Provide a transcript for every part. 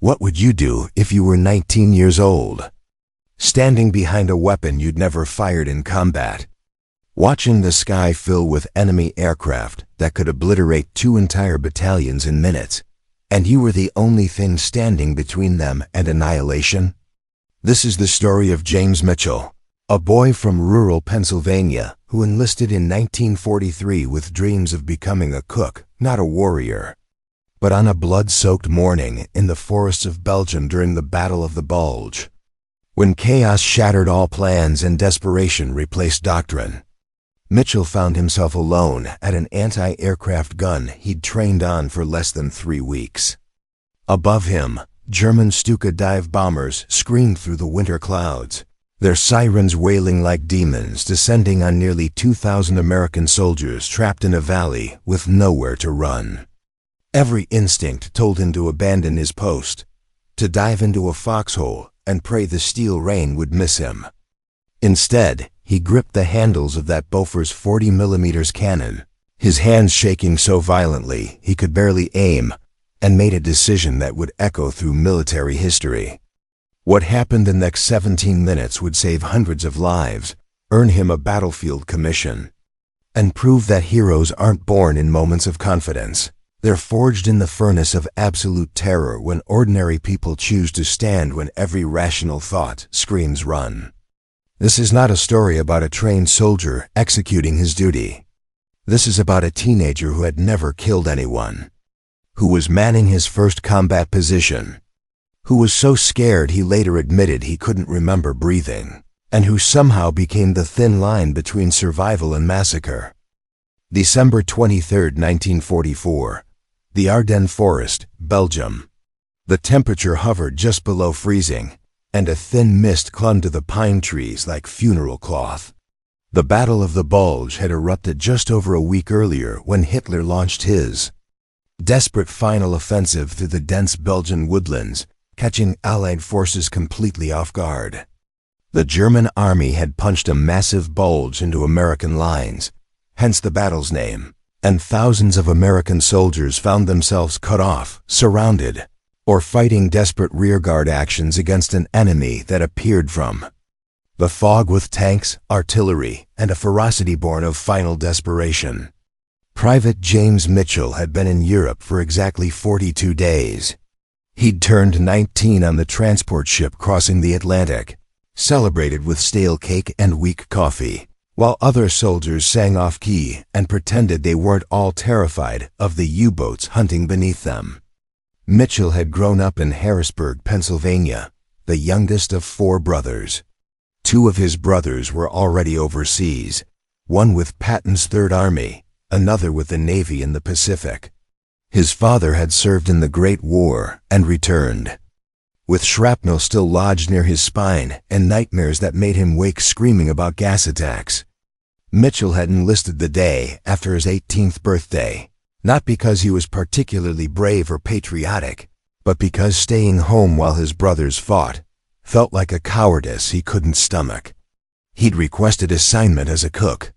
What would you do if you were 19 years old? Standing behind a weapon you'd never fired in combat. Watching the sky fill with enemy aircraft that could obliterate 2 entire battalions in minutes, and you were the only thing standing between them and annihilation? This is the story of James Mitchell, a boy from rural Pennsylvania who enlisted in 1943 with dreams of becoming a cook, not a warrior. But on a blood-soaked morning in the forests of Belgium during the Battle of the Bulge, when chaos shattered all plans and desperation replaced doctrine, Mitchell found himself alone at an anti-aircraft gun he'd trained on for less than 3 weeks. Above him, German Stuka dive bombers screamed through the winter clouds, their sirens wailing like demons descending on nearly 2,000 American soldiers trapped in a valley with nowhere to run. Every instinct told him to abandon his post, to dive into a foxhole and pray the steel rain would miss him. Instead, he gripped the handles of that Bofors 40mm cannon, his hands shaking so violently he could barely aim, and made a decision that would echo through military history. What happened in the next 17 minutes would save hundreds of lives, earn him a battlefield commission, and prove that heroes aren't born in moments of confidence. They're forged in the furnace of absolute terror when ordinary people choose to stand when every rational thought screams run. This is not a story about a trained soldier executing his duty. This is about a teenager who had never killed anyone, who was manning his first combat position, who was so scared he later admitted he couldn't remember breathing, and who somehow became the thin line between survival and massacre. December 23, 1944. The Ardennes Forest, Belgium. The temperature hovered just below freezing, and a thin mist clung to the pine trees like funeral cloth. The Battle of the Bulge had erupted just over a week earlier when Hitler launched his desperate final offensive through the dense Belgian woodlands, catching Allied forces completely off guard. The German army had punched a massive bulge into American lines, hence the battle's name, and thousands of American soldiers found themselves cut off, surrounded, or fighting desperate rearguard actions against an enemy that appeared from the fog with tanks, artillery, and a ferocity born of final desperation. Private James Mitchell had been in Europe for exactly 42 days. He'd turned 19 on the transport ship crossing the Atlantic, celebrated with stale cake and weak coffee, while other soldiers sang off-key and pretended they weren't all terrified of the U-boats hunting beneath them. Mitchell had grown up in Harrisburg, Pennsylvania, the youngest of 4 brothers. 2 of his brothers were already overseas, one with Patton's Third Army, another with the Navy in the Pacific. His father had served in the Great War and returned, with shrapnel still lodged near his spine and nightmares that made him wake screaming about gas attacks. Mitchell had enlisted the day after his 18th birthday, not because he was particularly brave or patriotic, but because staying home while his brothers fought felt like a cowardice he couldn't stomach. He'd requested assignment as a cook.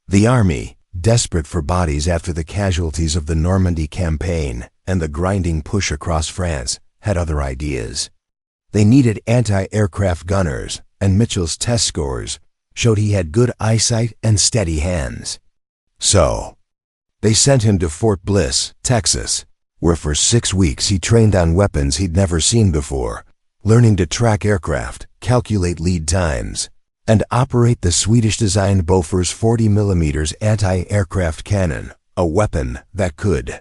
The army, desperate for bodies after the casualties of the Normandy campaign and the grinding push across France, had other ideas. They needed anti-aircraft gunners, and Mitchell's test scores showed he had good eyesight and steady hands. So, they sent him to Fort Bliss, Texas, where for 6 weeks he trained on weapons he'd never seen before, learning to track aircraft, calculate lead times, and operate the Swedish-designed Bofors 40mm anti-aircraft cannon, a weapon that could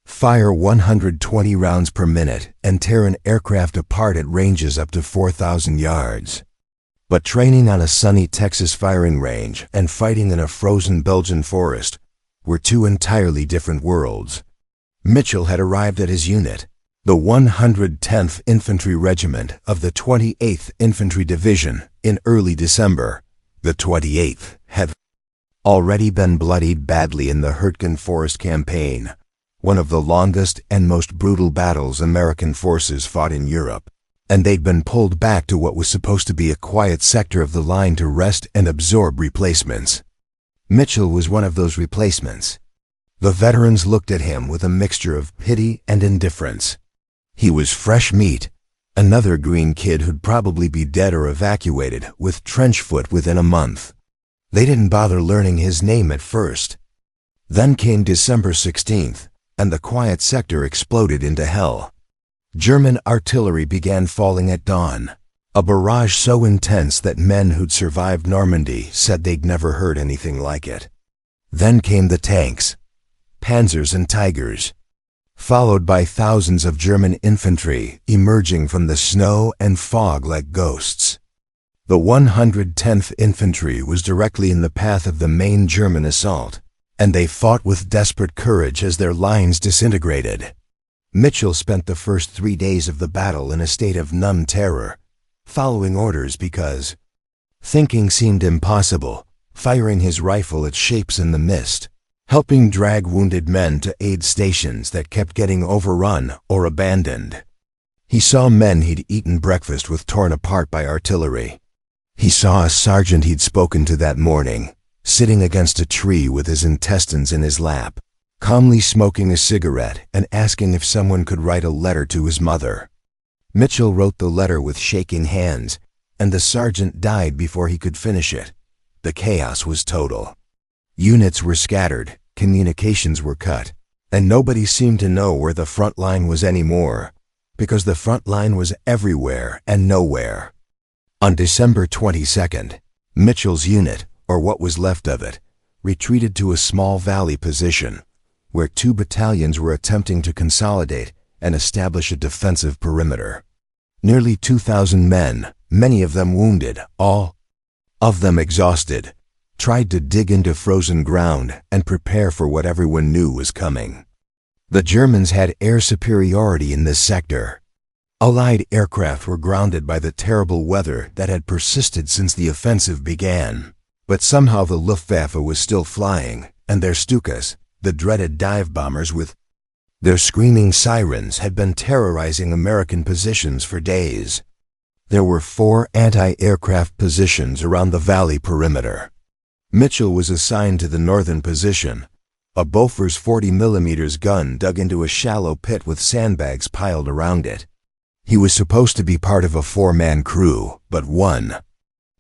fire 120 rounds per minute and tear an aircraft apart at ranges up to 4,000 yards. But training on a sunny Texas firing range and fighting in a frozen Belgian forest were 2 entirely different worlds. Mitchell had arrived at his unit, the 110th Infantry Regiment of the 28th Infantry Division, in early December. The 28th had already been bloodied badly in the Hurtgen Forest Campaign, one of the longest and most brutal battles American forces fought in Europe, and they'd been pulled back to what was supposed to be a quiet sector of the line to rest and absorb replacements. Mitchell was one of those replacements. The veterans looked at him with a mixture of pity and indifference. He was fresh meat, another green kid who'd probably be dead or evacuated with trench foot within a month. They didn't bother learning his name at first. Then came December 16th, and the quiet sector exploded into hell. German artillery began falling at dawn, a barrage so intense that men who'd survived Normandy said they'd never heard anything like it. Then came the tanks, Panzers and Tigers, followed by thousands of German infantry emerging from the snow and fog like ghosts. The 110th Infantry was directly in the path of the main German assault, and they fought with desperate courage as their lines disintegrated. Mitchell spent the first 3 days of the battle in a state of numb terror, following orders because thinking seemed impossible, firing his rifle at shapes in the mist, helping drag wounded men to aid stations that kept getting overrun or abandoned. He saw men he'd eaten breakfast with torn apart by artillery. He saw a sergeant he'd spoken to that morning, sitting against a tree with his intestines in his lap, calmly smoking a cigarette and asking if someone could write a letter to his mother. Mitchell wrote the letter with shaking hands, and the sergeant died before he could finish it. The chaos was total. Units were scattered, communications were cut, and nobody seemed to know where the front line was anymore, because the front line was everywhere and nowhere. On December 22nd, Mitchell's unit, or what was left of it, retreated to a small valley position, where 2 battalions were attempting to consolidate and establish a defensive perimeter. Nearly 2,000 men, many of them wounded, all of them exhausted, tried to dig into frozen ground and prepare for what everyone knew was coming. The Germans had air superiority in this sector. Allied aircraft were grounded by the terrible weather that had persisted since the offensive began. But somehow the Luftwaffe was still flying, and their Stukas, the dreaded dive bombers with their screaming sirens, had been terrorizing American positions for days. There were 4 anti-aircraft positions around the valley perimeter. Mitchell was assigned to the northern position, a Bofors 40mm gun dug into a shallow pit with sandbags piled around it. He was supposed to be part of a 4-man crew, but one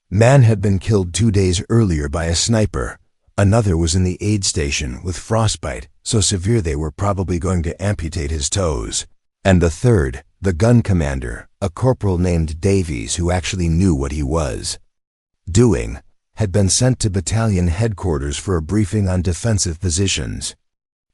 man had been killed 2 days earlier by a sniper. Another was in the aid station with frostbite, so severe they were probably going to amputate his toes. And the third, the gun commander, a corporal named Davies who actually knew what he was doing, had been sent to battalion headquarters for a briefing on defensive positions.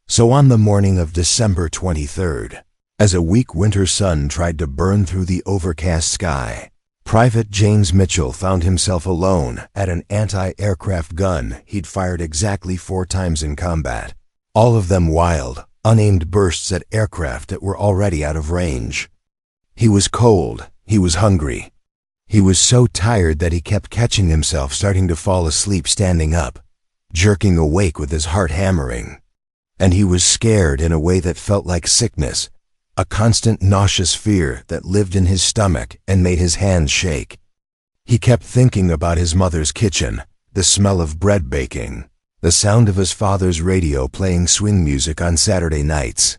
So on the morning of December 23rd, as a weak winter sun tried to burn through the overcast sky, Private James Mitchell found himself alone at an anti-aircraft gun he'd fired exactly 4 times in combat, all of them wild, unaimed bursts at aircraft that were already out of range. He was cold, he was hungry. He was so tired that he kept catching himself starting to fall asleep standing up, jerking awake with his heart hammering. And he was scared in a way that felt like sickness, a constant nauseous fear that lived in his stomach and made his hands shake. He kept thinking about his mother's kitchen, the smell of bread baking, the sound of his father's radio playing swing music on Saturday nights.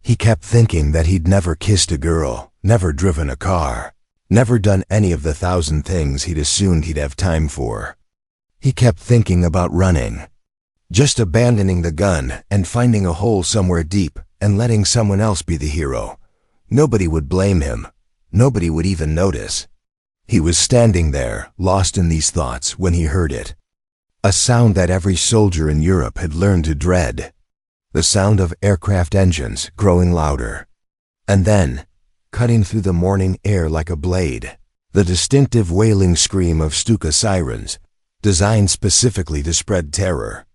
He kept thinking that he'd never kissed a girl, never driven a car, never done any of the 1,000 things he'd assumed he'd have time for. He kept thinking about running, just abandoning the gun and finding a hole somewhere deep and letting someone else be the hero. Nobody would blame him. Nobody would even notice. He was standing there, lost in these thoughts, when he heard it. A sound that every soldier in Europe had learned to dread. The sound of aircraft engines growing louder. And then, cutting through the morning air like a blade, the distinctive wailing scream of Stuka sirens, designed specifically to spread terror.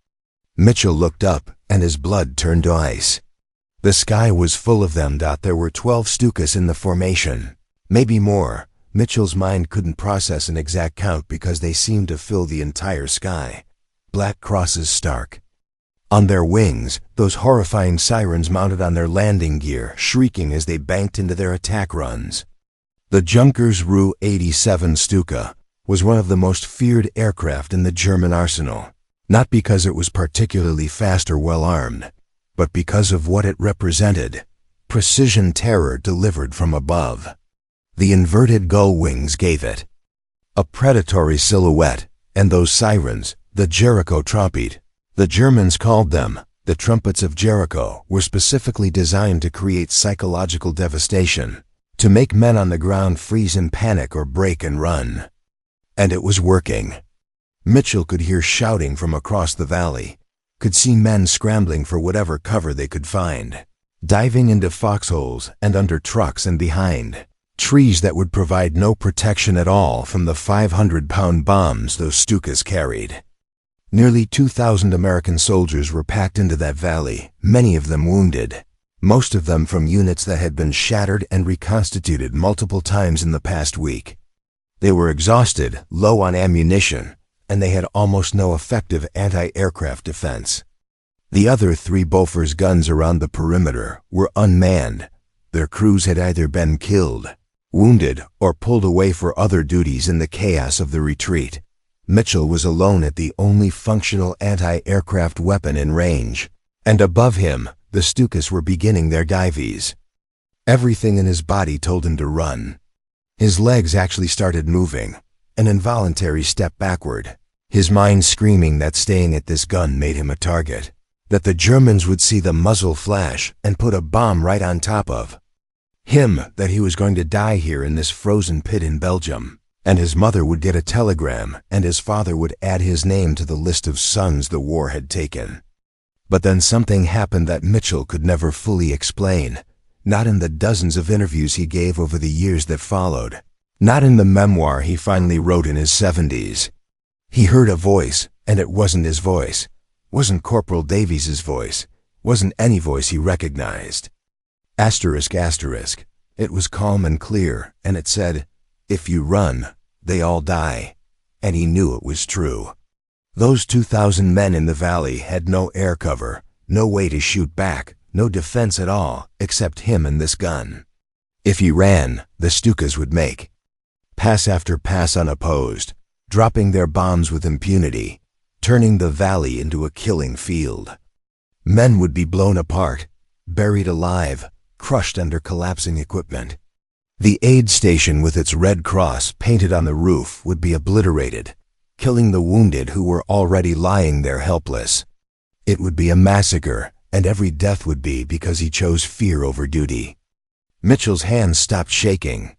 Mitchell looked up, and his blood turned to ice. The sky was full of them. There were 12 Stukas in the formation. Maybe more. Mitchell's mind couldn't process an exact count because they seemed to fill the entire sky. Black crosses stark. On their wings, those horrifying sirens mounted on their landing gear, shrieking as they banked into their attack runs. The Junkers Ru 87 Stuka was one of the most feared aircraft in the German arsenal, not because it was particularly fast or well armed, but because of what it represented: Precision terror delivered from above. The inverted gull wings gave it a predatory silhouette, and those sirens, the Jericho trumpet, the Germans called them the trumpets of Jericho, were specifically designed to create psychological devastation, to make men on the ground freeze in panic or break and run. And it was working. Mitchell could hear shouting from across the valley, could see men scrambling for whatever cover they could find, diving into foxholes and under trucks and behind trees that would provide no protection at all from the 500-pound bombs those Stukas carried. Nearly 2,000 American soldiers were packed into that valley, many of them wounded, most of them from units that had been shattered and reconstituted multiple times in the past week. They were exhausted, low on ammunition, and they had almost no effective anti-aircraft defense. The other 3 Bofors guns around the perimeter were unmanned. Their crews had either been killed, wounded, or pulled away for other duties in the chaos of the retreat. Mitchell was alone at the only functional anti-aircraft weapon in range, and above him, the Stukas were beginning their dives. Everything in his body told him to run. His legs actually started moving, an involuntary step backward, his mind screaming that staying at this gun made him a target, that the Germans would see the muzzle flash and put a bomb right on top of him, that he was going to die here in this frozen pit in Belgium, and his mother would get a telegram and his father would add his name to the list of sons the war had taken. But then something happened that Mitchell could never fully explain, not in the dozens of interviews he gave over the years that followed, not in the memoir he finally wrote in his 70s. He heard a voice, and it wasn't his voice, wasn't Corporal Davies's voice, wasn't any voice he recognized. Asterisk, asterisk. It was calm and clear, and it said, "If you run, they all die." And he knew it was true. Those 2,000 men in the valley had no air cover, no way to shoot back, no defense at all, except him and this gun. If he ran, the Stukas would make pass after pass unopposed, dropping their bombs with impunity, turning the valley into a killing field. Men would be blown apart, buried alive, crushed under collapsing equipment. The aid station with its red cross painted on the roof would be obliterated, killing the wounded who were already lying there helpless. It would be a massacre, and every death would be because he chose fear over duty. Mitchell's hands stopped shaking.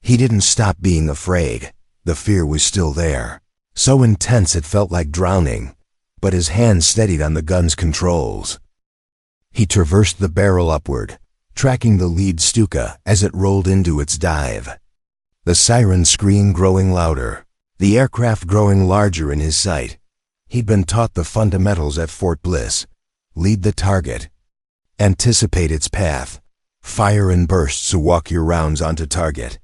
He didn't stop being afraid. The fear was still there, so intense it felt like drowning, but his hands steadied on the gun's controls. He traversed the barrel upward, tracking the lead Stuka as it rolled into its dive. The siren scream growing louder, the aircraft growing larger in his sight. He'd been taught the fundamentals at Fort Bliss. Lead the target. Anticipate its path. Fire in bursts to walk your rounds onto target.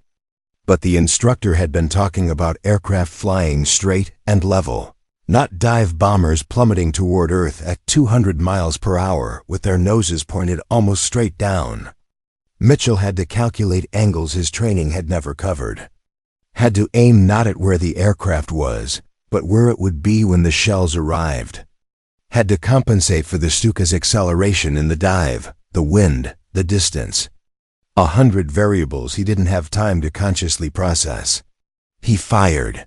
But the instructor had been talking about aircraft flying straight and level, not dive bombers plummeting toward Earth at 200 miles per hour with their noses pointed almost straight down. Mitchell had to calculate angles his training had never covered. Had to aim not at where the aircraft was, but where it would be when the shells arrived. Had to compensate for the Stuka's acceleration in the dive, the wind, the distance. 100 variables he didn't have time to consciously process. He fired.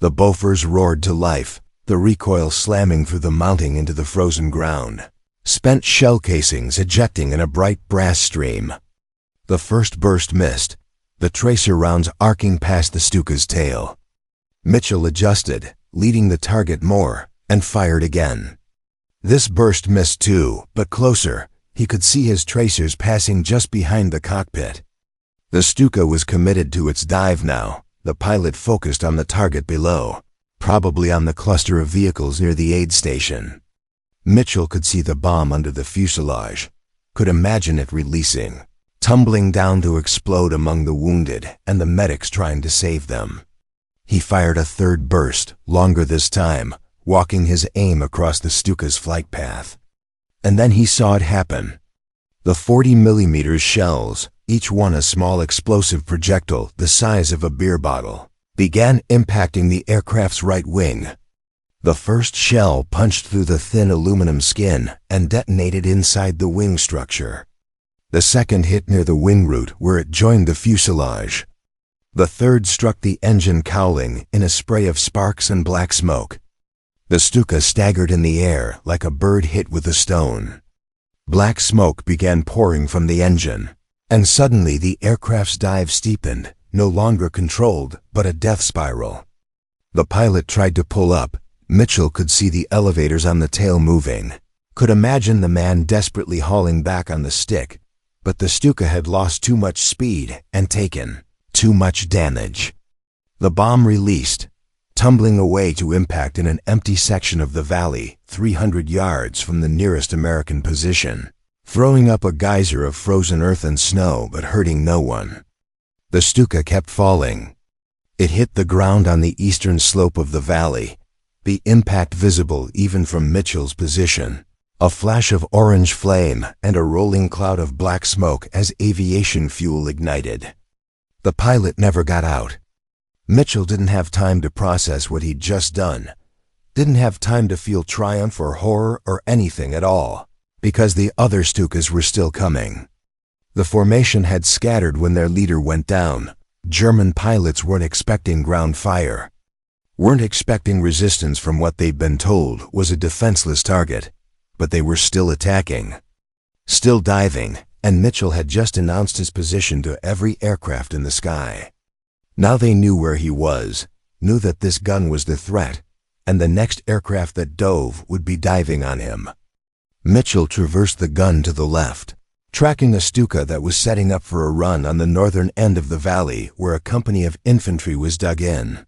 The Bofors roared to life, the recoil slamming through the mounting into the frozen ground. Spent shell casings ejecting in a bright brass stream. The first burst missed, the tracer rounds arcing past the Stuka's tail. Mitchell adjusted, leading the target more, and fired again. This burst missed too, but closer. He could see his tracers passing just behind the cockpit. The Stuka was committed to its dive now, the pilot focused on the target below, probably on the cluster of vehicles near the aid station. Mitchell could see the bomb under the fuselage, could imagine it releasing, tumbling down to explode among the wounded and the medics trying to save them. He fired a third burst, longer this time, walking his aim across the Stuka's flight path. And then he saw it happen. The 40mm shells, each one a small explosive projectile the size of a beer bottle, began impacting the aircraft's right wing. The first shell punched through the thin aluminum skin and detonated inside the wing structure. The second hit near the wing root where it joined the fuselage. The third struck the engine cowling in a spray of sparks and black smoke. The Stuka staggered in the air like a bird hit with a stone. Black smoke began pouring from the engine, and suddenly the aircraft's dive steepened, no longer controlled, but a death spiral. The pilot tried to pull up. Mitchell could see the elevators on the tail moving, could imagine the man desperately hauling back on the stick, but the Stuka had lost too much speed and taken too much damage. The bomb released, tumbling away to impact in an empty section of the valley 300 yards from the nearest American position, throwing up a geyser of frozen earth and snow but hurting no one. The Stuka kept falling. It hit the ground on the eastern slope of the valley, the impact visible even from Mitchell's position, a flash of orange flame and a rolling cloud of black smoke as aviation fuel ignited. The pilot never got out. Mitchell didn't have time to process what he'd just done, didn't have time to feel triumph or horror or anything at all, because the other Stukas were still coming. The formation had scattered when their leader went down. German pilots weren't expecting ground fire, weren't expecting resistance from what they'd been told was a defenseless target, but they were still attacking, still diving, and Mitchell had just announced his position to every aircraft in the sky. Now they knew where he was, knew that this gun was the threat, and the next aircraft that dove would be diving on him. Mitchell traversed the gun to the left, tracking a Stuka that was setting up for a run on the northern end of the valley where a company of infantry was dug in.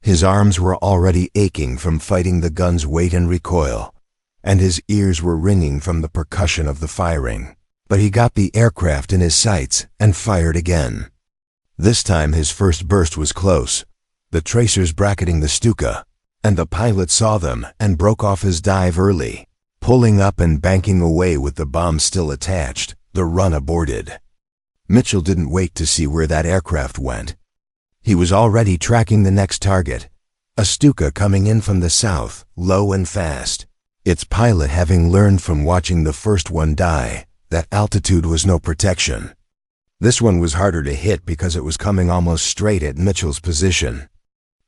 His arms were already aching from fighting the gun's weight and recoil, and his ears were ringing from the percussion of the firing. But he got the aircraft in his sights and fired again. This time his first burst was close, the tracers bracketing the Stuka, and the pilot saw them and broke off his dive early, pulling up and banking away with the bomb still attached. The run aborted. Mitchell didn't wait to see where that aircraft went. He was already tracking the next target, a Stuka coming in from the south, low and fast, its pilot having learned from watching the first one die that altitude was no protection. This one was harder to hit because it was coming almost straight at Mitchell's position,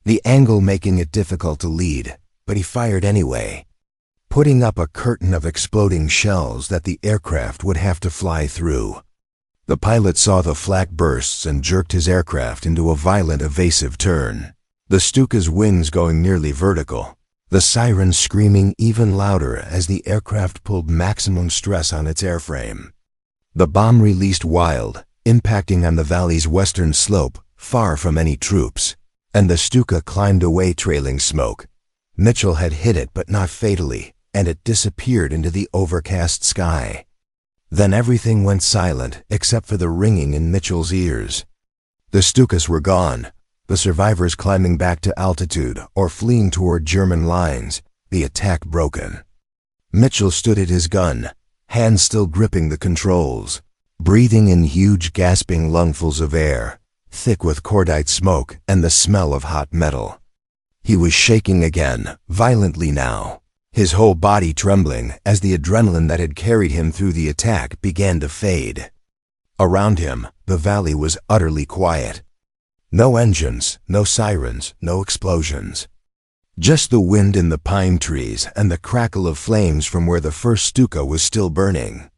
the angle making it difficult to lead, but he fired anyway, putting up a curtain of exploding shells that the aircraft would have to fly through. The pilot saw the flak bursts and jerked his aircraft into a violent evasive turn, the Stuka's wings going nearly vertical, the siren screaming even louder as the aircraft pulled maximum stress on its airframe. The bomb released wild, impacting on the valley's western slope, far from any troops, and the Stuka climbed away trailing smoke. Mitchell had hit it but not fatally, and it disappeared into the overcast sky. Then everything went silent except for the ringing in Mitchell's ears. The Stukas were gone, the survivors climbing back to altitude or fleeing toward German lines, the attack broken. Mitchell stood at his gun, hands still gripping the controls, breathing in huge gasping lungfuls of air, thick with cordite smoke and the smell of hot metal. He was shaking again, violently now, his whole body trembling as the adrenaline that had carried him through the attack began to fade. Around him, the valley was utterly quiet. No engines, no sirens, no explosions. Just the wind in the pine trees and the crackle of flames from where the first Stuka was still burning.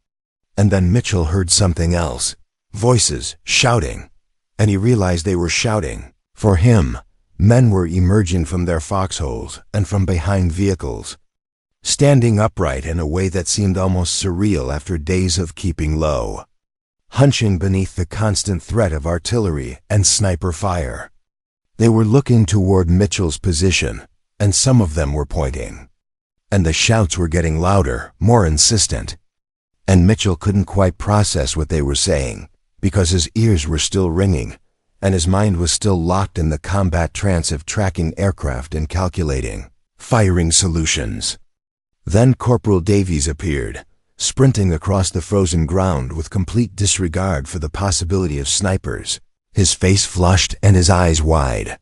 And then Mitchell heard something else, voices, shouting, and he realized they were shouting. For him, men were emerging from their foxholes and from behind vehicles, standing upright in a way that seemed almost surreal after days of keeping low, hunching beneath the constant threat of artillery and sniper fire. They were looking toward Mitchell's position, and some of them were pointing. And the shouts were getting louder, more insistent. And Mitchell couldn't quite process what they were saying, because his ears were still ringing, and his mind was still locked in the combat trance of tracking aircraft and calculating, firing solutions. Then Corporal Davies appeared, sprinting across the frozen ground with complete disregard for the possibility of snipers, his face flushed and his eyes wide.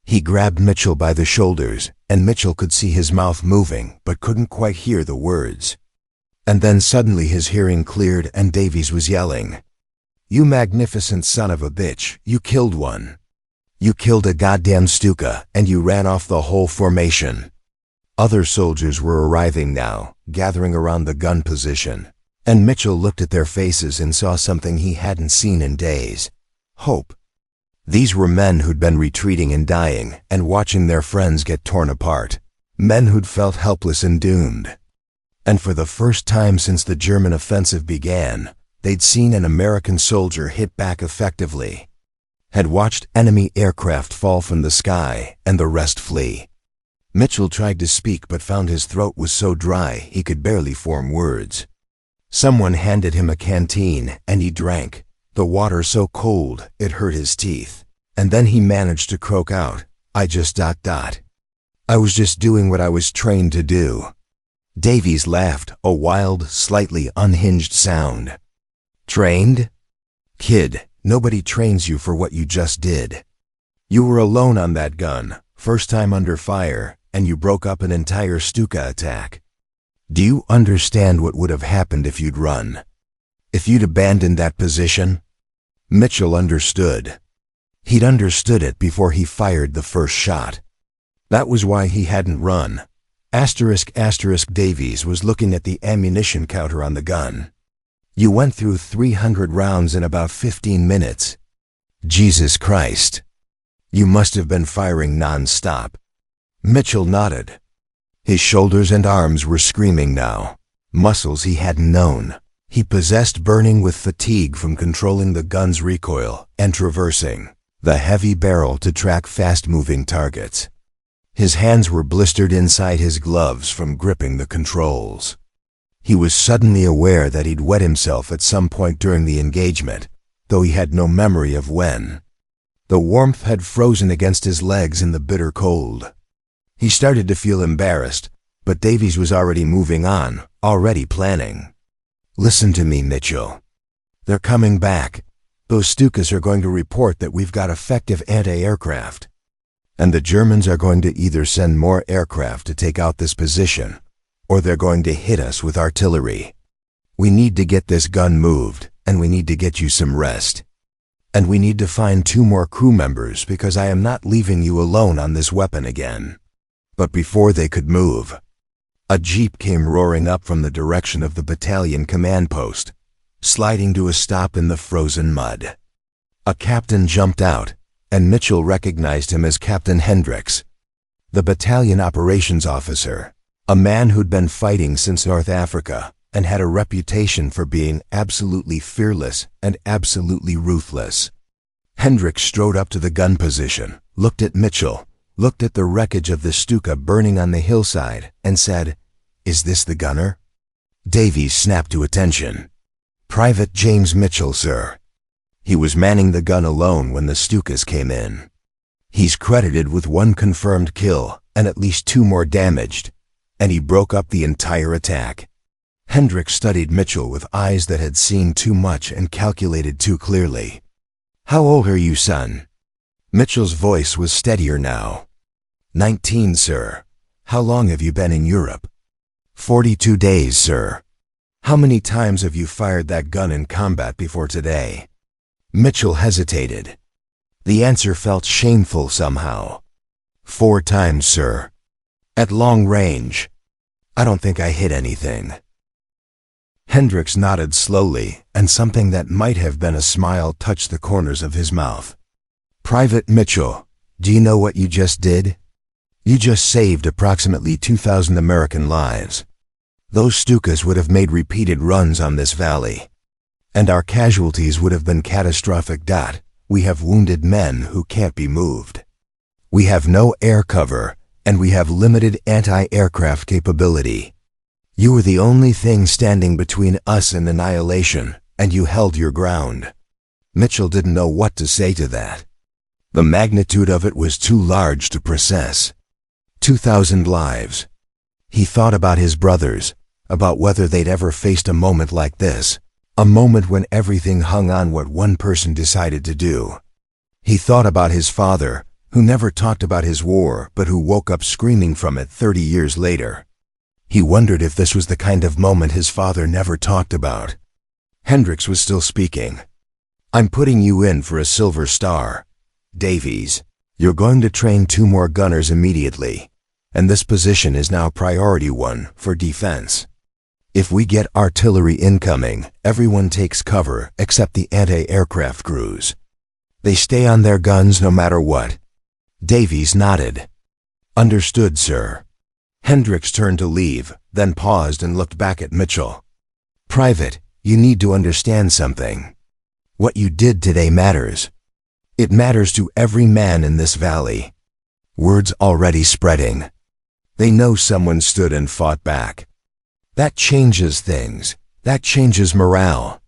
He grabbed Mitchell by the shoulders, and Mitchell could see his mouth moving but couldn't quite hear the words. And then suddenly his hearing cleared and Davies was yelling, "You magnificent son of a bitch, you killed one. You killed a goddamn Stuka and you ran off the whole formation." Other soldiers were arriving now, gathering around the gun position, and Mitchell looked at their faces and saw something he hadn't seen in days: hope. These were men who'd been retreating and dying and watching their friends get torn apart, men who'd felt helpless and doomed. And for the first time since the German offensive began, they'd seen an American soldier hit back effectively, had watched enemy aircraft fall from the sky and the rest flee. Mitchell tried to speak but found his throat was so dry he could barely form words. Someone handed him a canteen and he drank, the water so cold it hurt his teeth. And then he managed to croak out, I was just doing what I was trained to do." Davies laughed, a wild, slightly unhinged sound. "Trained? Kid, nobody trains you for what you just did. You were alone on that gun, first time under fire, and you broke up an entire Stuka attack. Do you understand what would have happened if you'd run? If you'd abandoned that position?" Mitchell understood. He'd understood it before he fired the first shot. That was why he hadn't run. **** Davies was looking at the ammunition counter on the gun. "You went through 300 rounds in about 15 minutes. Jesus Christ. You must have been firing non-stop." Mitchell nodded. His shoulders and arms were screaming now, muscles he hadn't known. He possessed burning with fatigue from controlling the gun's recoil and traversing the heavy barrel to track fast-moving targets. His hands were blistered inside his gloves from gripping the controls. He was suddenly aware that he'd wet himself at some point during the engagement, though he had no memory of when. The warmth had frozen against his legs in the bitter cold. He started to feel embarrassed, but Davies was already moving on, already planning. "Listen to me, Mitchell. They're coming back. Those Stukas are going to report that we've got effective anti-aircraft. And the Germans are going to either send more aircraft to take out this position, or they're going to hit us with artillery. We need to get this gun moved, and we need to get you some rest. And we need to find 2 more crew members because I am not leaving you alone on this weapon again." But before they could move, a jeep came roaring up from the direction of the battalion command post, sliding to a stop in the frozen mud. A captain jumped out, and Mitchell recognized him as Captain Hendricks, the battalion operations officer, a man who'd been fighting since North Africa and had a reputation for being absolutely fearless and absolutely ruthless. Hendricks strode up to the gun position, looked at Mitchell, looked at the wreckage of the Stuka burning on the hillside, and said, "Is this the gunner?" Davies snapped to attention. "Private James Mitchell, sir." He was manning the gun alone when the Stukas came in. He's credited with 1 confirmed kill and at least 2 more damaged, and he broke up the entire attack. Hendricks studied Mitchell with eyes that had seen too much and calculated too clearly. "How old are you, son?" Mitchell's voice was steadier now. 19, sir. How long have you been in Europe?" 42 days, sir. How many times have you fired that gun in combat before today?" Mitchell hesitated. The answer felt shameful somehow. 4 times, sir. At long range. I don't think I hit anything." Hendricks nodded slowly, and something that might have been a smile touched the corners of his mouth. "Private Mitchell, do you know what you just did? You just saved approximately 2,000 American lives. Those Stukas would have made repeated runs on this valley, and our casualties would have been catastrophic. We have wounded men who can't be moved. We have no air cover, and we have limited anti-aircraft capability. You were the only thing standing between us and annihilation, and you held your ground." Mitchell didn't know what to say to that. The magnitude of it was too large to process. 2,000 lives. He thought about his brothers, about whether they'd ever faced a moment like this, a moment when everything hung on what one person decided to do. He thought about his father, who never talked about his war but who woke up screaming from it 30 years later. He wondered if this was the kind of moment his father never talked about. Hendricks was still speaking. "I'm putting you in for a Silver Star. Davies, you're going to train 2 more gunners immediately, and this position is now priority 1 for defense. If we get artillery incoming, everyone takes cover except the anti-aircraft crews. They stay on their guns no matter what." Davies nodded. "Understood, sir." Hendricks turned to leave, then paused and looked back at Mitchell. "Private, you need to understand something. What you did today matters. It matters to every man in this valley. Word's already spreading. They know someone stood and fought back. That changes things. That changes morale.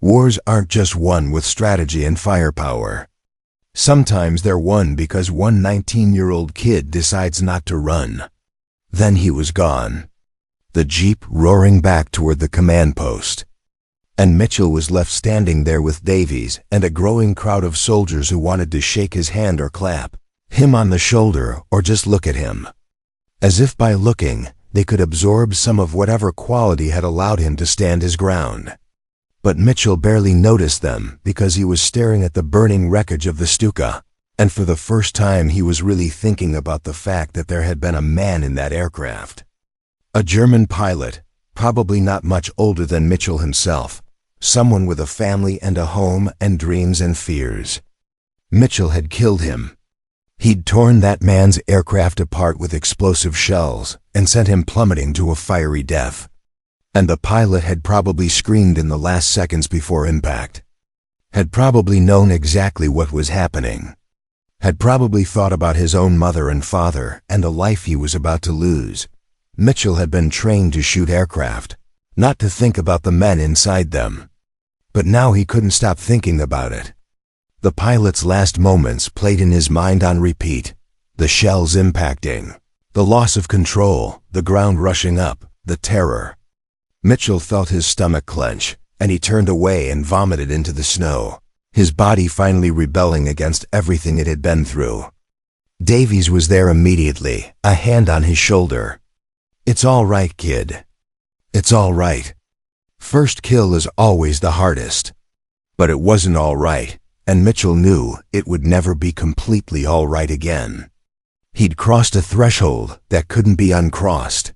Wars aren't just won with strategy and firepower. Sometimes they're won because one 19-year-old kid decides not to run." Then he was gone, the jeep roaring back toward the command post. And Mitchell was left standing there with Davies and a growing crowd of soldiers who wanted to shake his hand or clap him on the shoulder or just look at him. As if by looking, they could absorb some of whatever quality had allowed him to stand his ground. But Mitchell barely noticed them because he was staring at the burning wreckage of the Stuka, and for the first time he was really thinking about the fact that there had been a man in that aircraft. A German pilot, probably not much older than Mitchell himself, someone with a family and a home and dreams and fears. Mitchell had killed him. He'd torn that man's aircraft apart with explosive shells and sent him plummeting to a fiery death. And the pilot had probably screamed in the last seconds before impact. Had probably known exactly what was happening. Had probably thought about his own mother and father and the life he was about to lose. Mitchell had been trained to shoot aircraft, not to think about the men inside them. But now he couldn't stop thinking about it. The pilot's last moments played in his mind on repeat. The shells impacting, the loss of control, the ground rushing up, the terror. Mitchell felt his stomach clench, and he turned away and vomited into the snow, his body finally rebelling against everything it had been through. Davies was there immediately, a hand on his shoulder. "It's all right, kid. It's all right. First kill is always the hardest." But it wasn't all right, and Mitchell knew it would never be completely all right again. He'd crossed a threshold that couldn't be uncrossed.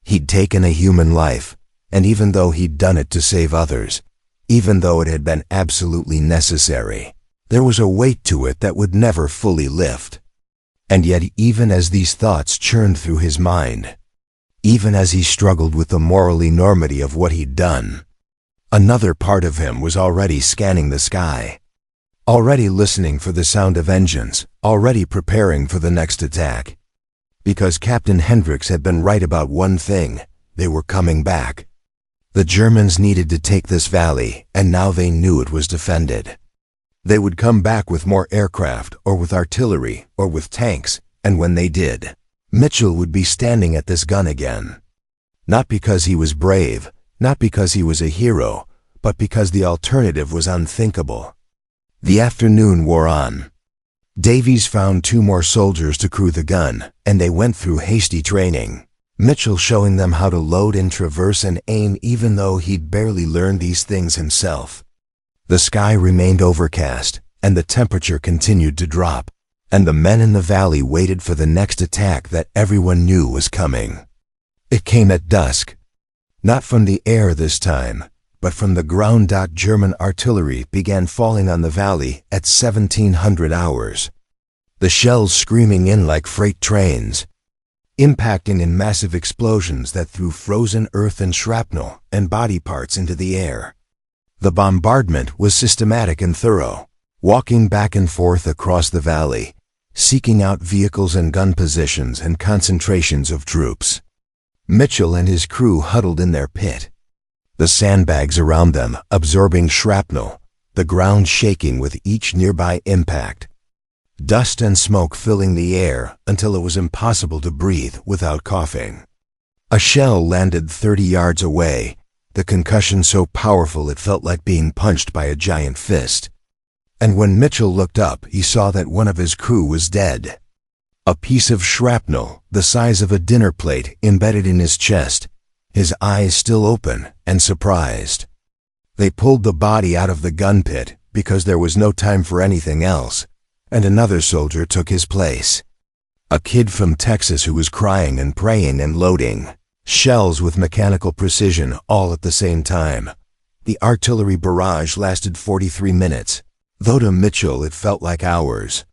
He'd taken a human life, and even though he'd done it to save others, even though it had been absolutely necessary, there was a weight to it that would never fully lift. And yet even as these thoughts churned through his mind, even as he struggled with the moral enormity of what he'd done, another part of him was already scanning the sky, already listening for the sound of engines, already preparing for the next attack. Because Captain Hendricks had been right about one thing: they were coming back. The Germans needed to take this valley, and now they knew it was defended. They would come back with more aircraft, or with artillery, or with tanks, and when they did, Mitchell would be standing at this gun again. Not because he was brave, not because he was a hero, but because the alternative was unthinkable. The afternoon wore on. Davies found 2 more soldiers to crew the gun, and they went through hasty training. Mitchell showing them how to load and traverse and aim even though he'd barely learned these things himself. The sky remained overcast, and the temperature continued to drop, and the men in the valley waited for the next attack that everyone knew was coming. It came at dusk. Not from the air this time, but from the ground. German artillery began falling on the valley at 1700 hours. The shells screaming in like freight trains, impacting in massive explosions that threw frozen earth and shrapnel and body parts into the air. The bombardment was systematic and thorough, walking back and forth across the valley, seeking out vehicles and gun positions and concentrations of troops. Mitchell and his crew huddled in their pit, the sandbags around them absorbing shrapnel, the ground shaking with each nearby impact. Dust and smoke filling the air until it was impossible to breathe without coughing. A shell landed 30 yards away, the concussion so powerful it felt like being punched by a giant fist. And when Mitchell looked up, he saw that one of his crew was dead. A piece of shrapnel, the size of a dinner plate, embedded in his chest, his eyes still open and surprised. They pulled the body out of the gun pit because there was no time for anything else, and another soldier took his place. A kid from Texas who was crying and praying and loading shells with mechanical precision all at the same time. The artillery barrage lasted 43 minutes, though to Mitchell it felt like hours.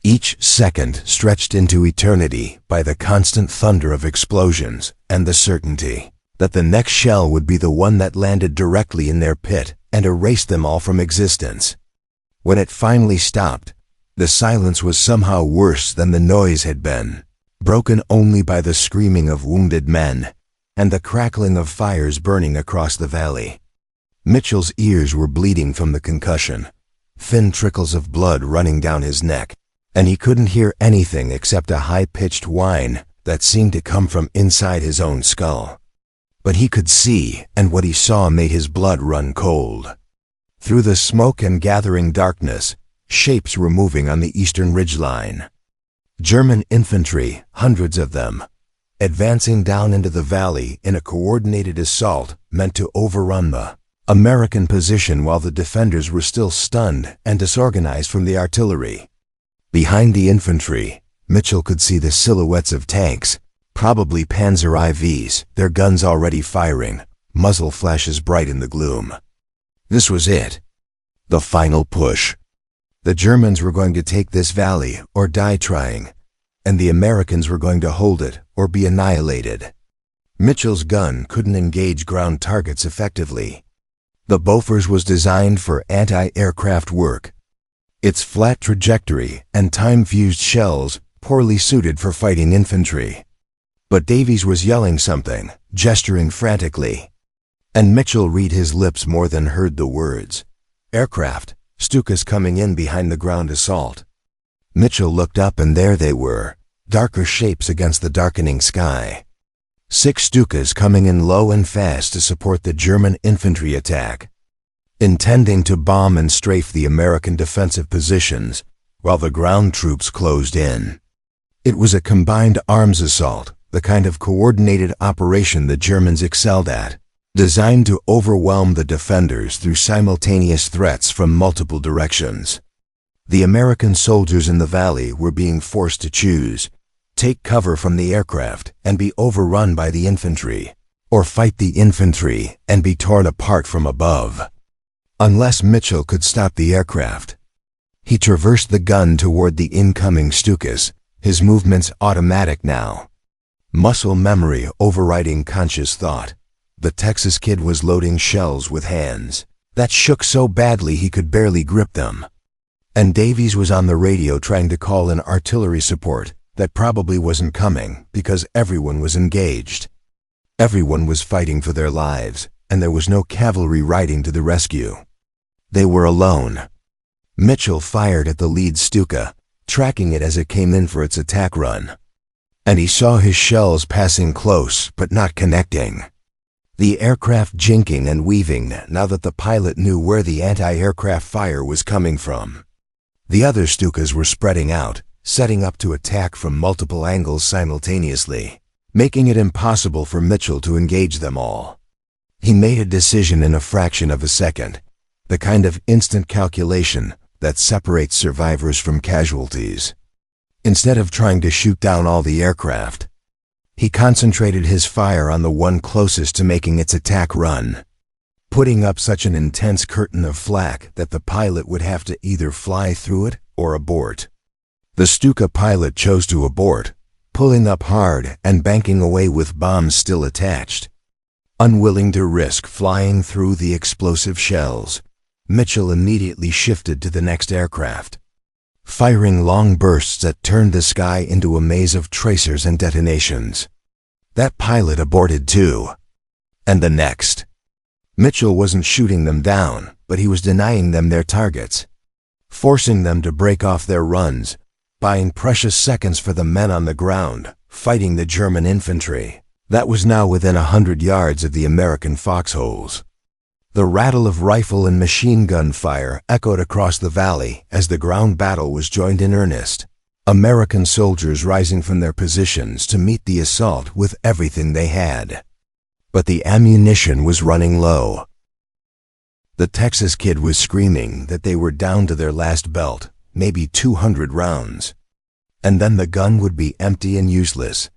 Each second stretched into eternity by the constant thunder of explosions and the certainty that the next shell would be the one that landed directly in their pit and erased them all from existence. When it finally stopped, the silence was somehow worse than the noise had been, broken only by the screaming of wounded men and the crackling of fires burning across the valley. Mitchell's ears were bleeding from the concussion, thin trickles of blood running down his neck, and he couldn't hear anything except a high-pitched whine that seemed to come from inside his own skull. But he could see, and what he saw made his blood run cold. Through the smoke and gathering darkness, shapes were moving on the eastern ridgeline. German infantry, hundreds of them, advancing down into the valley in a coordinated assault meant to overrun the American position while the defenders were still stunned and disorganized from the artillery. Behind the infantry, Mitchell could see the silhouettes of tanks, probably Panzer IVs, their guns already firing, muzzle flashes bright in the gloom. This was it. The final push. The Germans were going to take this valley or die trying, and the Americans were going to hold it or be annihilated. Mitchell's gun couldn't engage ground targets effectively. The Bofors was designed for anti-aircraft work. Its flat trajectory and time-fused shells poorly suited for fighting infantry. But Davies was yelling something, gesturing frantically. And Mitchell read his lips more than heard the words. Aircraft, Stukas coming in behind the ground assault. Mitchell looked up and there they were, darker shapes against the darkening sky. 6 Stukas coming in low and fast to support the German infantry attack, intending to bomb and strafe the American defensive positions while the ground troops closed in. It was a combined arms assault, the kind of coordinated operation the Germans excelled at, designed to overwhelm the defenders through simultaneous threats from multiple directions. The American soldiers in the valley were being forced to choose: take cover from the aircraft and be overrun by the infantry, or fight the infantry and be torn apart from above. Unless Mitchell could stop the aircraft. He traversed the gun toward the incoming Stukas, his movements automatic now. Muscle memory overriding conscious thought. The Texas kid was loading shells with hands that shook so badly he could barely grip them. And Davies was on the radio trying to call in artillery support that probably wasn't coming because everyone was engaged. Everyone was fighting for their lives, and there was no cavalry riding to the rescue. They were alone. Mitchell fired at the lead Stuka, tracking it as it came in for its attack run. And he saw his shells passing close but not connecting. The aircraft jinking and weaving now that the pilot knew where the anti-aircraft fire was coming from. The other Stukas were spreading out, setting up to attack from multiple angles simultaneously, making it impossible for Mitchell to engage them all. He made a decision in a fraction of a second, the kind of instant calculation that separates survivors from casualties. Instead of trying to shoot down all the aircraft, he concentrated his fire on the one closest to making its attack run, putting up such an intense curtain of flak that the pilot would have to either fly through it or abort. The Stuka pilot chose to abort, pulling up hard and banking away with bombs still attached. Unwilling to risk flying through the explosive shells, Mitchell immediately shifted to the next aircraft, firing long bursts that turned the sky into a maze of tracers and detonations. That pilot aborted too. And the next. Mitchell wasn't shooting them down, but he was denying them their targets, forcing them to break off their runs, buying precious seconds for the men on the ground, fighting the German infantry that was now within 100 yards of the American foxholes. The rattle of rifle and machine gun fire echoed across the valley as the ground battle was joined in earnest. American soldiers rising from their positions to meet the assault with everything they had. But the ammunition was running low. The Texas kid was screaming that they were down to their last belt, maybe 200 rounds. And then the gun would be empty and useless.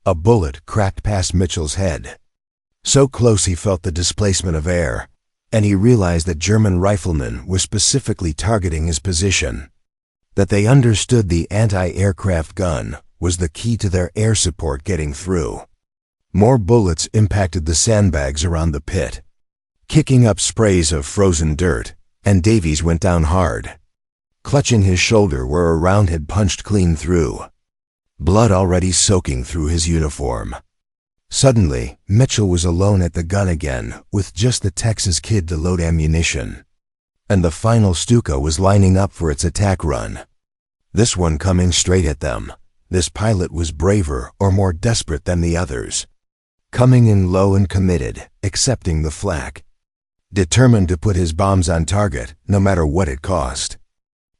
A bullet cracked past Mitchell's head. So close he felt the displacement of air, and he realized that German riflemen were specifically targeting his position. That they understood the anti-aircraft gun was the key to their air support getting through. More bullets impacted the sandbags around the pit, kicking up sprays of frozen dirt, and Davies went down hard, clutching his shoulder where a round had punched clean through, blood already soaking through his uniform. Suddenly, Mitchell was alone at the gun again, with just the Texas kid to load ammunition. And the final Stuka was lining up for its attack run. This one coming straight at them. This pilot was braver or more desperate than the others. Coming in low and committed, accepting the flak. Determined to put his bombs on target, no matter what it cost.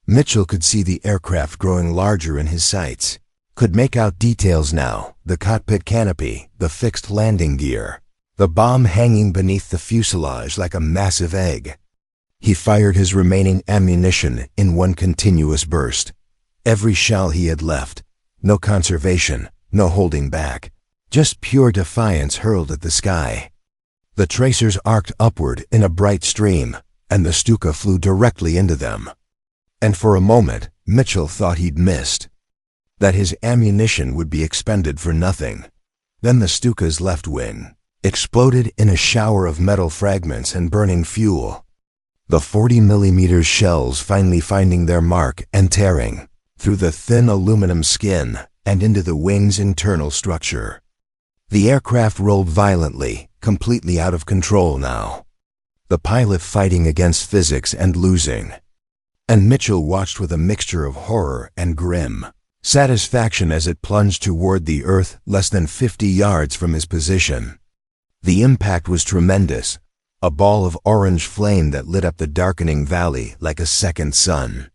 Mitchell could see the aircraft growing larger in his sights. Could make out details now, the cockpit canopy, the fixed landing gear. The bomb hanging beneath the fuselage like a massive egg. He fired his remaining ammunition in one continuous burst. Every shell he had left. No conservation, no holding back. Just pure defiance hurled at the sky. The tracers arced upward in a bright stream, and the Stuka flew directly into them. And for a moment, Mitchell thought he'd missed. That his ammunition would be expended for nothing. Then the Stuka's left wing exploded in a shower of metal fragments and burning fuel. The 40mm shells finally finding their mark and tearing through the thin aluminum skin and into the wing's internal structure. The aircraft rolled violently, completely out of control now. The pilot fighting against physics and losing. And Mitchell watched with a mixture of horror and grim satisfaction as it plunged toward the earth less than 50 yards from his position. The impact was tremendous. A ball of orange flame that lit up the darkening valley like a second sun.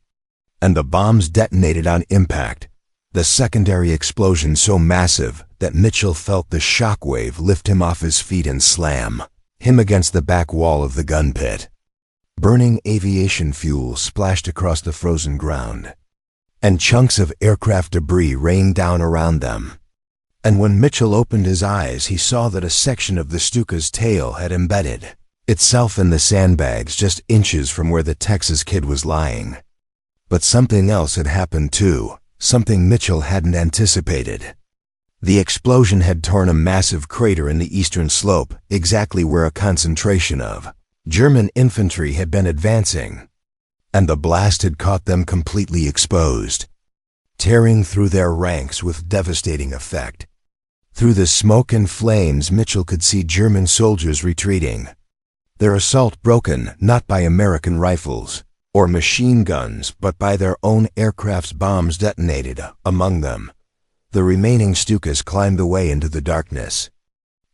And the bombs detonated on impact, the secondary explosion so massive that Mitchell felt the shockwave lift him off his feet and slam him against the back wall of the gun pit. Burning aviation fuel splashed across the frozen ground, and chunks of aircraft debris rained down around them. And when Mitchell opened his eyes, he saw that a section of the Stuka's tail had embedded itself in the sandbags just inches from where the Texas kid was lying. But something else had happened too, something Mitchell hadn't anticipated. The explosion had torn a massive crater in the eastern slope, exactly where a concentration of German infantry had been advancing. And the blast had caught them completely exposed, tearing through their ranks with devastating effect. Through the smoke and flames, Mitchell could see German soldiers retreating. Their assault broken not by American rifles or machine guns, but by their own aircraft's bombs detonated among them. The remaining Stukas climbed away into the darkness,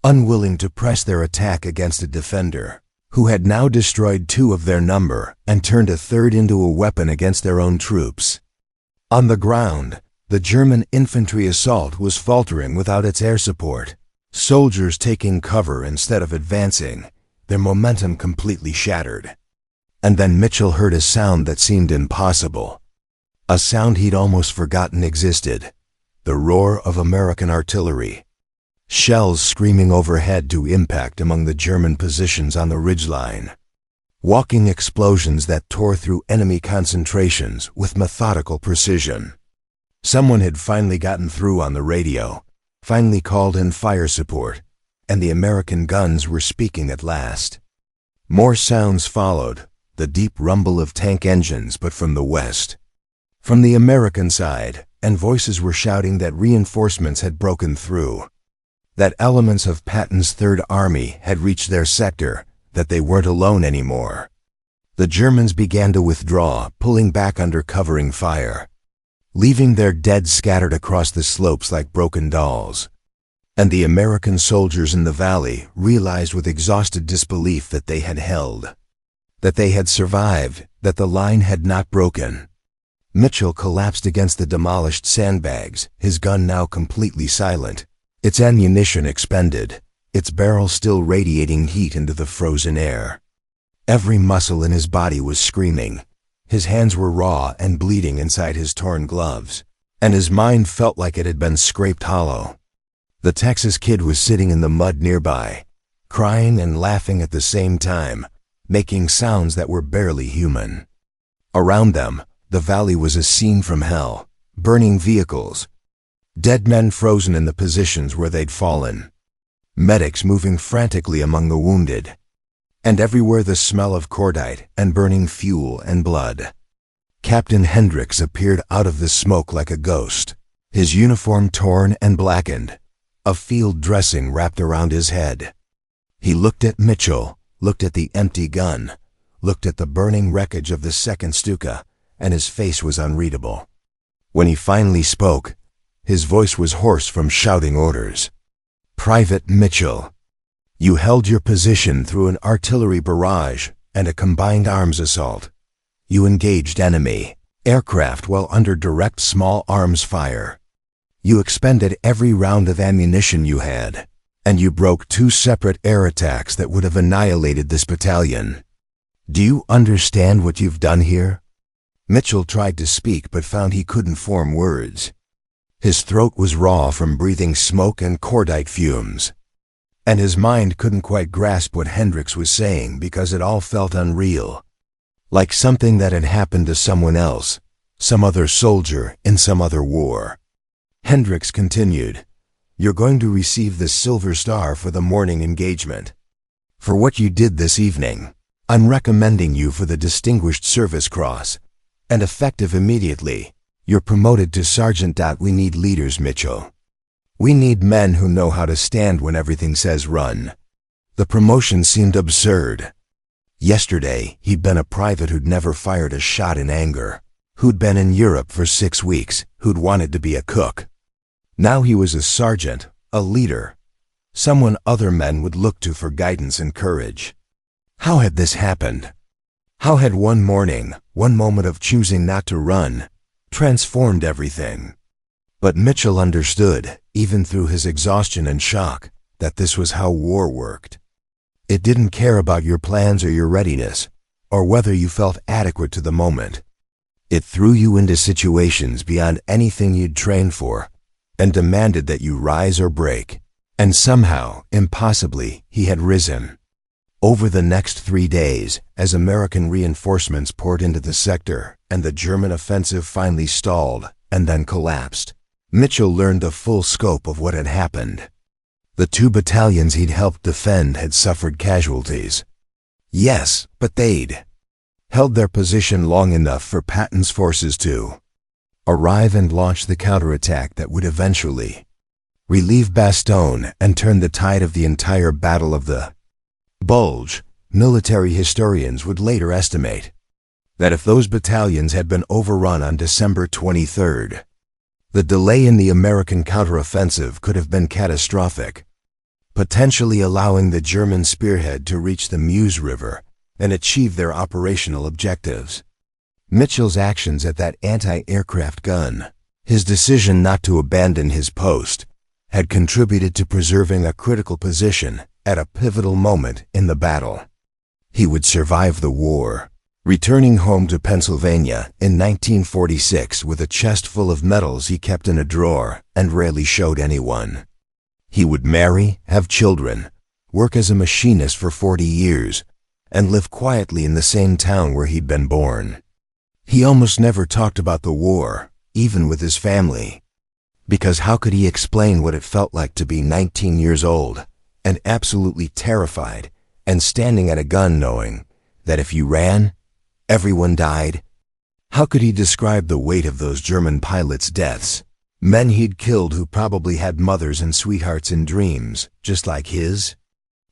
unwilling to press their attack against a defender who had now destroyed 2 of their number and turned a third into a weapon against their own troops. On the ground, the German infantry assault was faltering without its air support. Soldiers taking cover instead of advancing, their momentum completely shattered. And then Mitchell heard a sound that seemed impossible. A sound he'd almost forgotten existed. The roar of American artillery. Shells screaming overhead to impact among the German positions on the ridgeline. Walking explosions that tore through enemy concentrations with methodical precision. Someone had finally gotten through on the radio, finally called in fire support, and the American guns were speaking at last. More sounds followed, the deep rumble of tank engines, but from the west. From the American side, and voices were shouting that reinforcements had broken through. That elements of Patton's Third Army had reached their sector, that they weren't alone anymore. The Germans began to withdraw, pulling back under covering fire, leaving their dead scattered across the slopes like broken dolls. And the American soldiers in the valley realized with exhausted disbelief that they had held, that they had survived, that the line had not broken. Mitchell collapsed against the demolished sandbags, his gun now completely silent, its ammunition expended, its barrel still radiating heat into the frozen air. Every muscle in his body was screaming. His hands were raw and bleeding inside his torn gloves, and his mind felt like it had been scraped hollow. The Texas kid was sitting in the mud nearby, crying and laughing at the same time, making sounds that were barely human. Around them, the valley was a scene from hell, burning vehicles, dead men frozen in the positions where they'd fallen, medics moving frantically among the wounded, and everywhere the smell of cordite and burning fuel and blood. Captain Hendricks appeared out of the smoke like a ghost, his uniform torn and blackened, a field dressing wrapped around his head. He looked at Mitchell, looked at the empty gun, looked at the burning wreckage of the second Stuka, and his face was unreadable. When he finally spoke, his voice was hoarse from shouting orders. "Private Mitchell, you held your position through an artillery barrage and a combined arms assault. You engaged enemy aircraft while under direct small arms fire. You expended every round of ammunition you had, and you broke 2 separate air attacks that would have annihilated this battalion. Do you understand what you've done here?" Mitchell tried to speak but found he couldn't form words. His throat was raw from breathing smoke and cordite fumes, and his mind couldn't quite grasp what Hendricks was saying because it all felt unreal, like something that had happened to someone else, some other soldier in some other war. Hendricks continued, "You're going to receive the Silver Star for the morning engagement. For what you did this evening, I'm recommending you for the Distinguished Service Cross, and effective immediately, you're promoted to sergeant. We need leaders, Mitchell. We need men who know how to stand when everything says run." The promotion seemed absurd. Yesterday, he'd been a private who'd never fired a shot in anger, who'd been in Europe for 6 weeks, who'd wanted to be a cook. Now he was a sergeant, a leader, someone other men would look to for guidance and courage. How had this happened? How had one morning, one moment of choosing not to run, transformed everything? But Mitchell understood, even through his exhaustion and shock, that this was how war worked. It didn't care about your plans or your readiness, or whether you felt adequate to the moment. It threw you into situations beyond anything you'd trained for, and demanded that you rise or break. And somehow, impossibly, he had risen. Over the next 3 days, as American reinforcements poured into the sector and the German offensive finally stalled and then collapsed, Mitchell learned the full scope of what had happened. The 2 battalions he'd helped defend had suffered casualties. Yes, but they'd held their position long enough for Patton's forces to arrive and launch the counterattack that would eventually relieve Bastogne and turn the tide of the entire Battle of the Bulge. Military historians would later estimate that if those battalions had been overrun on December 23rd, the delay in the American counteroffensive could have been catastrophic, potentially allowing the German spearhead to reach the Meuse River and achieve their operational objectives. Mitchell's actions at that anti-aircraft gun, his decision not to abandon his post, had contributed to preserving a critical position at a pivotal moment in the battle. He would survive the war, returning home to Pennsylvania in 1946 with a chest full of medals he kept in a drawer and rarely showed anyone. He would marry, have children, work as a machinist for 40 years, and live quietly in the same town where he'd been born. He almost never talked about the war, even with his family, because how could he explain what it felt like to be 19 years old and absolutely terrified and standing at a gun knowing that if you ran, everyone died? How could he describe the weight of those German pilots' deaths, men he'd killed who probably had mothers and sweethearts in dreams, just like his?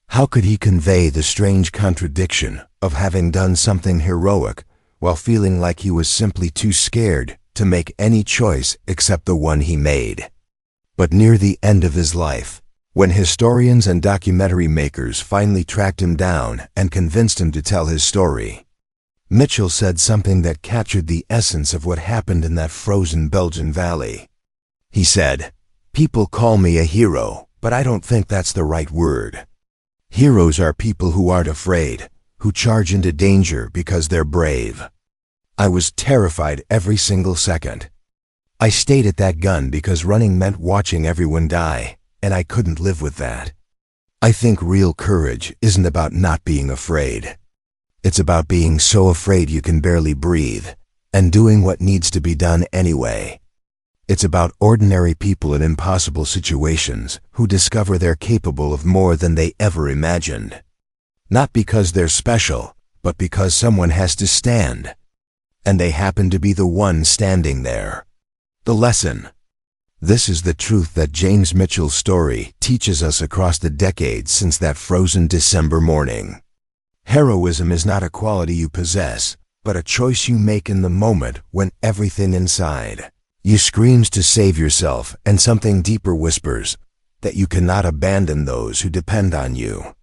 How could he convey the strange contradiction of having done something heroic while feeling like he was simply too scared to make any choice except the one he made? But near the end of his life, when historians and documentary makers finally tracked him down and convinced him to tell his story, Mitchell said something that captured the essence of what happened in that frozen Belgian valley. He said, "People call me a hero, but I don't think that's the right word. Heroes are people who aren't afraid, who charge into danger because they're brave." I was terrified every single second. I stayed at that gun because running meant watching everyone die, and I couldn't live with that. I think real courage isn't about not being afraid. It's about being so afraid you can barely breathe, and doing what needs to be done anyway. It's about ordinary people in impossible situations who discover they're capable of more than they ever imagined. Not because they're special, but because someone has to stand. And they happen to be the one standing there. The lesson. This is the truth that James Mitchell's story teaches us across the decades since that frozen December morning. Heroism is not a quality you possess, but a choice you make in the moment when everything inside you screams to save yourself and something deeper whispers that you cannot abandon those who depend on you.